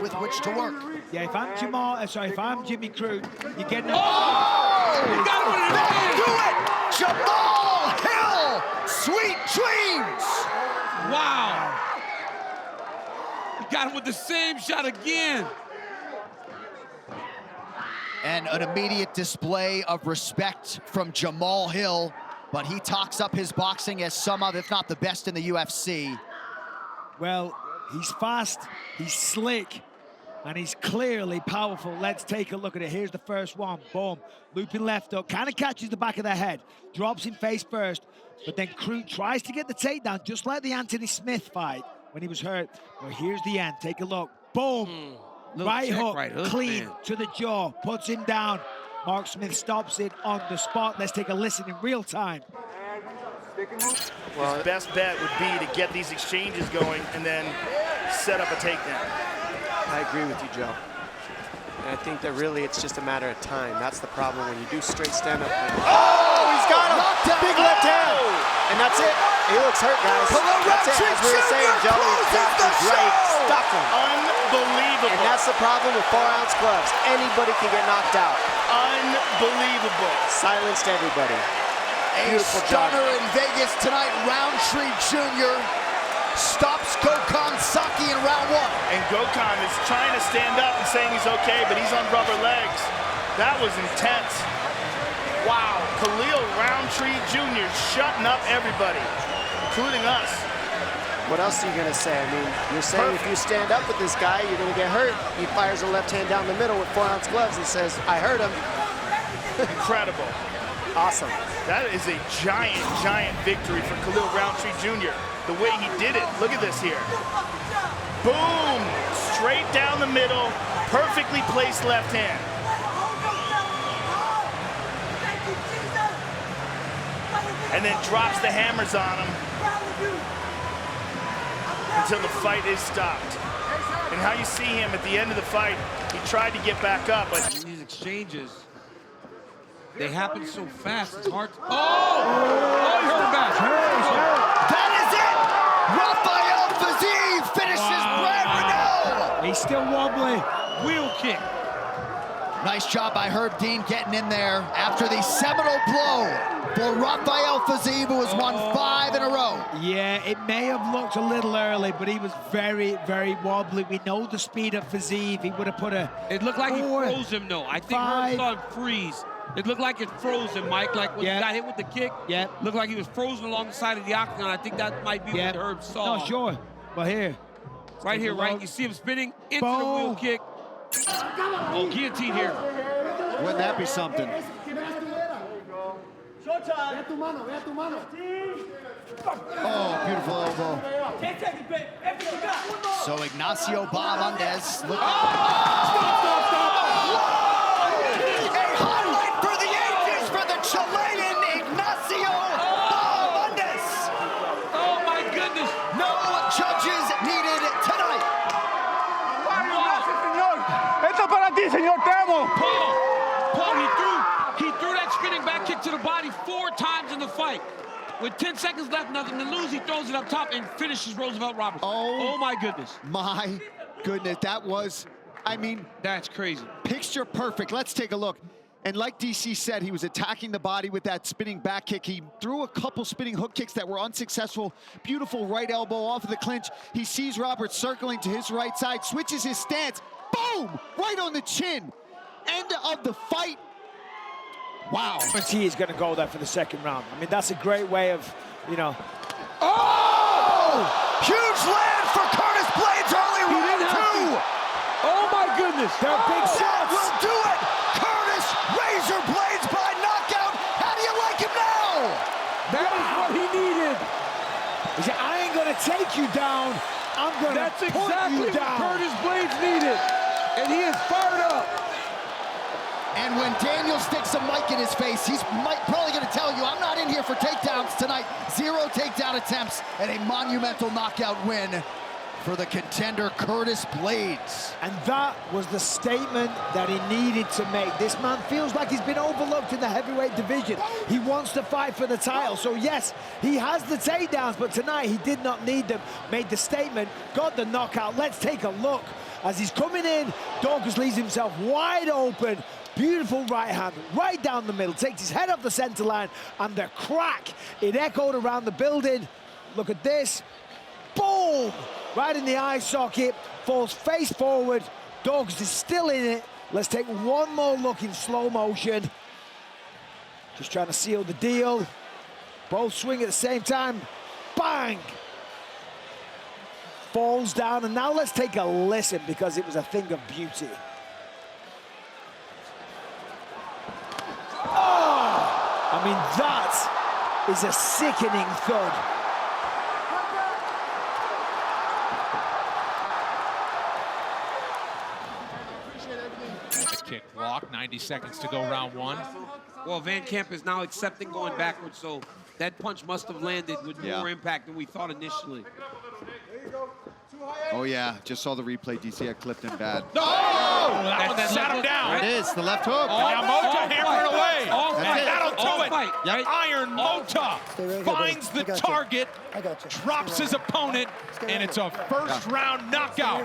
with which to work. Yeah, if I'm if I'm Jimmy Crute, you're getting a... Oh! He got him with That'll do it! Jamal Hill! Sweet dreams! Wow. He got him with the same shot again. And an immediate display of respect from Jamal Hill, but he talks up his boxing as some of, if not the best in the UFC. Well, he's fast, he's slick, and he's clearly powerful. Let's take a look at it. Here's the first one. Boom. Looping left up. Kind of catches the back of the head. Drops him face first. But then Crute tries to get the takedown, just like the Anthony Smith fight when he was hurt. But here's the end. Take a look. Boom. Right hook, clean man. To the jaw. Puts him down. Mark Smith stops it on the spot. Let's take a listen in real time. Well, his best bet would be to get these exchanges going and then set up a takedown. I agree with you, Joe. And I think that really it's just a matter of time. That's the problem when you do straight stand-up. Oh, he's got him! Big left hand! And that's it. He looks hurt, guys. That's it. As we were saying, Joe, that's right. Stuff him. Unbelievable. And that's the problem with 4-ounce gloves. Anybody can get knocked out. Unbelievable. Silenced everybody. Beautiful stunner in Vegas tonight. Roundtree Jr. stops Gokhan Saki in round 1. And Gokhan is trying to stand up and saying he's okay, but he's on rubber legs. That was intense. Wow, Khalil Roundtree Jr. shutting up everybody, including us. What else are you gonna say? I mean, you're saying if you stand up with this guy, you're gonna get hurt. He fires a left hand down the middle with 4-ounce gloves and says, I hurt him. Incredible. Awesome. That is a giant, giant victory for Khalil Roundtree Jr. The way he did it. Look at this here. Boom! Straight down the middle, perfectly placed left hand. And then drops the hammers on him until the fight is stopped. And how you see him at the end of the fight, he tried to get back up, but these exchanges, they happen so fast, it's hard to... Oh, he hurt back. That is it! Rafael Fiziev finishes Brad Riddell! He's still wobbly. Wheel kick. Nice job by Herb Dean getting in there after the seminal blow for Rafael Fiziev, who has won 5 in a row. Yeah, it may have looked a little early, but he was very, very wobbly. We know the speed of Fiziev. He would have put a... It looked like he froze him, though. I think Herb saw him freeze. It looked like it froze him, Mike, like when he got hit with the kick. Yeah. Looked like he was frozen along the side of the octagon. I think that might be what Herb saw. No, sure. Well, here. Right here, right? You see him spinning into the wheel kick. Oh, guillotine here. Wouldn't that be something? Oh, beautiful elbow. So Ignacio Bahamondes. Look. A highlight for the ages for the Chilean Ignacio Bahamondes. Oh my goodness. No judges needed tonight. Paul, he threw that spinning back kick to the body 4 times in the fight. With 10 seconds left, nothing to lose, he throws it up top and finishes Roosevelt Robertson. Oh my goodness. My goodness, that was, I mean, that's crazy. Picture perfect. Let's take a look. And like DC said, he was attacking the body with that spinning back kick. He threw a couple spinning hook kicks that were unsuccessful. Beautiful right elbow off of the clinch. He sees Robert circling to his right side, switches his stance. Boom! Right on the chin. End of the fight. Wow. He is going to go there for the second round. I mean, that's a great way of, you know. Oh! Huge land for Curtis Blades early round 2. Oh my goodness. They're big shots. That will do it. Curtis Razor Blades by knockout. How do you like him now? That is what he needed. He said, I ain't going to take you down. I'm going to put you down. That's exactly what Curtis Blades needed. And he is fired up. And when Daniel sticks a mic in his face, he's probably going to tell you, I'm not in here for takedowns tonight. 0 takedown attempts and a monumental knockout win for the contender Curtis Blades. And that was the statement that he needed to make. This man feels like he's been overlooked in the heavyweight division. He wants to fight for the title. So yes, he has the takedowns, but tonight he did not need them. Made the statement, got the knockout. Let's take a look As he's coming in, Daukaus leaves himself wide open. Beautiful right hand, right down the middle, takes his head off the center line, and the crack, it echoed around the building. Look at this. Boom! Right in the eye socket, falls face forward. Daukaus is still in it. Let's take one more look in slow motion. Just trying to seal the deal. Both swing at the same time. Bang! Falls down, and now let's take a listen because it was a thing of beauty. Oh! I mean, that is a sickening thud. Kick block, 90 seconds to go round one. Well, Van Camp is now accepting going backwards, so that punch must have landed with more impact than we thought initially. Oh, yeah. Just saw the replay. DC had clipped him bad. No! That sat him down. It is. The left hook. Now Mota hammered away. That's That'll do it. Fight. Yep. Iron Mota finds the target, drops his opponent, and it's a first-round knockout.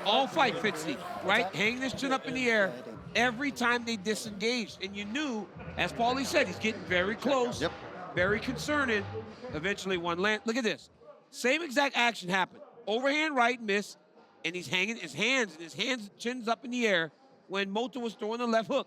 All fight, Fitzy, right? Hang this chin up in the air every time they disengaged. And you knew, as Paulie said, he's getting very close, very concerning. Eventually one land. Look at this. Same exact action happened. Overhand right, miss, and he's hanging his hands, chin's up in the air when Mota was throwing the left hook.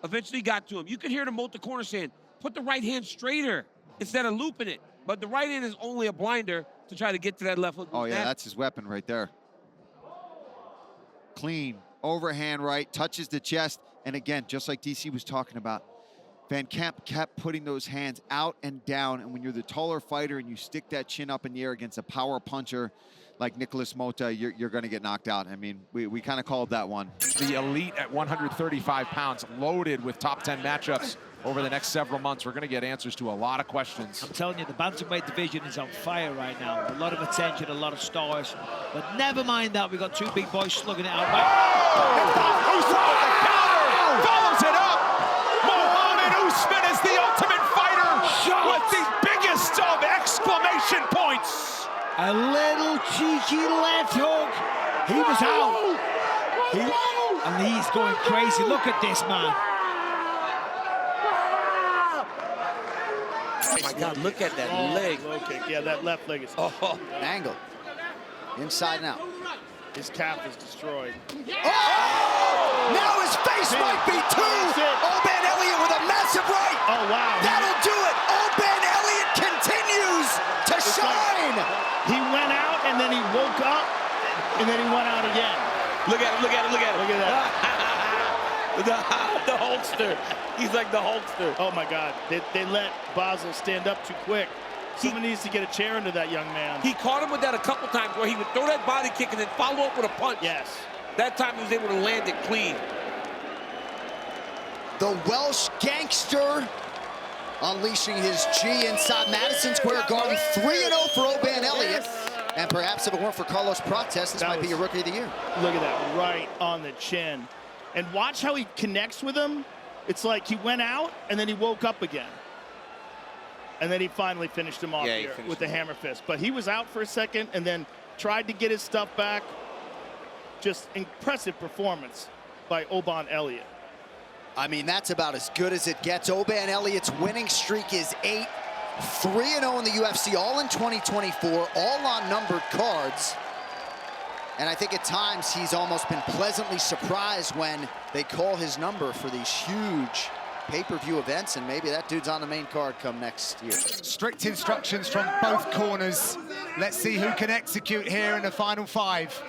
Eventually got to him. You could hear the Mota corner saying, put the right hand straighter instead of looping it. But the right hand is only a blinder to try to get to that left hook. Oh, yeah, that's his weapon right there. Clean, overhand right, touches the chest. And again, just like DC was talking about, Van Camp kept putting those hands out and down. And when you're the taller fighter and you stick that chin up in the air against a power puncher like Nicholas Mota, you're going to get knocked out. I mean, we kind of called that one. The elite at 135 pounds, loaded with top 10 matchups over the next several months. We're going to get answers to a lot of questions. I'm telling you, the bantamweight division is on fire right now. A lot of attention, a lot of stars. But never mind that, we've got two big boys slugging it out. Follows it up. Mohammed Usman is the ultimate fighter with the biggest of exclamation points. A little cheeky left hook. He was out. And he's going crazy. Look at this, man. Oh my God, look at that leg. Low kick. Yeah, that left leg is Angle. Inside and out. his calf is destroyed. Oh! Now his face might be two! Oban Elliott with a massive right! Oh, wow. That'll do it! Oban Elliott continues to shine! He went out, and then he woke up, and then he went out again. Look at him, look at him, look at him. Look at that. the Hulkster. He's like the Hulkster. Oh, my God. They let Basel stand up too quick. Someone needs to get a chair into that young man. He caught him with that a couple times where he would throw that body kick and then follow up with a punch. Yes. That time he was able to land it clean. The Welsh gangster unleashing his G inside Madison Square Garden. 3-0 for Oban Elliott. And perhaps if it weren't for Carlos Prates, this might be your Rookie of the Year. Look at that, right on the chin. And watch how he connects with him. It's like he went out, and then he woke up again. And then he finally finished him off here with the hammer fist. But he was out for a second and then tried to get his stuff back. Just impressive performance by Oban Elliott. I mean, that's about as good as it gets. Oban Elliott's winning streak is 8. 3-0 in the UFC, all in 2024, all on numbered cards. And I think at times he's almost been pleasantly surprised when they call his number for these huge pay-per-view events, and maybe that dude's on the main card come next year. Strict instructions from both corners. Let's see who can execute here in the final 5.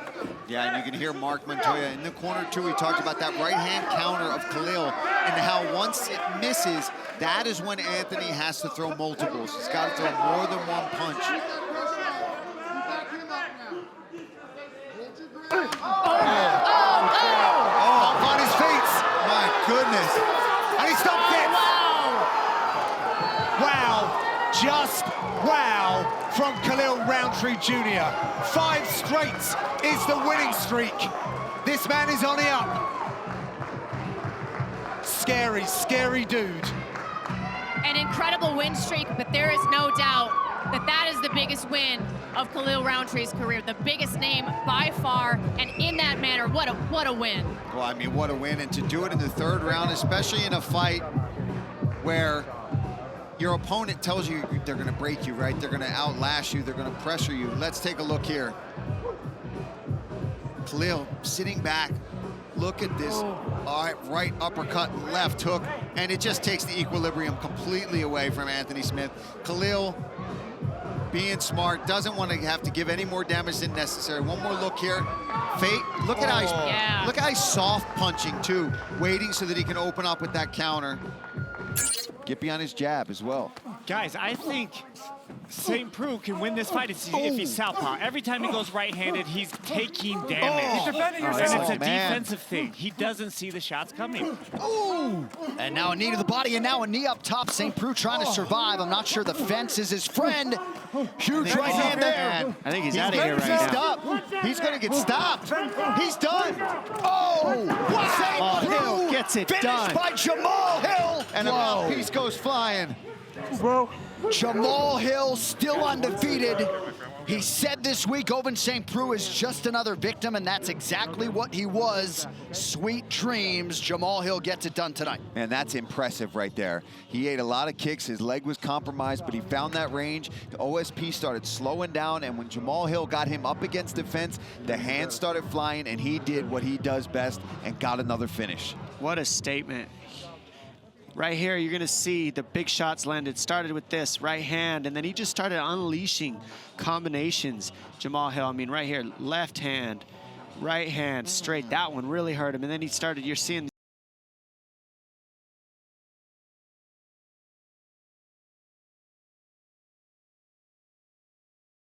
Yeah, and you can hear Mark Montoya in the corner too. He talked about that right-hand counter of Khalil and how once it misses, that is when Anthony has to throw multiples. He's got to throw more than one punch. Oh, on his feet. My goodness. And he stopped it. Wow. Just wow from Khalil Roundtree Jr. 5 straight is the winning streak. This man is on the up. Scary, scary dude. An incredible win streak, but there is no doubt that that is the biggest win of Khalil Rountree's career, the biggest name by far, and in that manner, what a win. Well, I mean, what a win, and to do it in the 3rd round, especially in a fight where your opponent tells you they're going to break you, right? They're going to outlast you, they're going to pressure you. Let's take a look here. Khalil sitting back. Look at this. All right uppercut and left hook, and it just takes the equilibrium completely away from Anthony Smith. Khalil being smart, doesn't want to have to give any more damage than necessary. One more look here. Fate, look at how he's soft punching too, waiting so that he can open up with that counter. Get behind his jab as well. Guys, I think St. Preux can win this fight if he's southpaw. Every time he goes right-handed, he's taking damage. He's defending himself. And it's a defensive thing. He doesn't see the shots coming. Ooh! And now a knee to the body, and now a knee up top. St. Preux trying to survive. I'm not sure the fence is his friend. Huge right hand there. I think he's out of here right now. He's going to get stopped. He's done. Oh! Wow! St. Preux gets it done. Finished by Jamal Hill. And a mouthpiece goes flying. Jamal Hill still undefeated. He said this week Ovince St. Preux is just another victim, and that's exactly what he was. Sweet dreams. Jamal Hill gets it done tonight. Man, that's impressive right there. He ate a lot of kicks. His leg was compromised, but he found that range. The OSP started slowing down, and when Jamal Hill got him up against the fence, the hands started flying, and he did what he does best and got another finish. What a statement. Right here, you're gonna see the big shots landed. Started with this right hand, and then he just started unleashing combinations. Jamal Hill, I mean, right here, left hand, right hand, straight. That one really hurt him. And then he started, you're seeing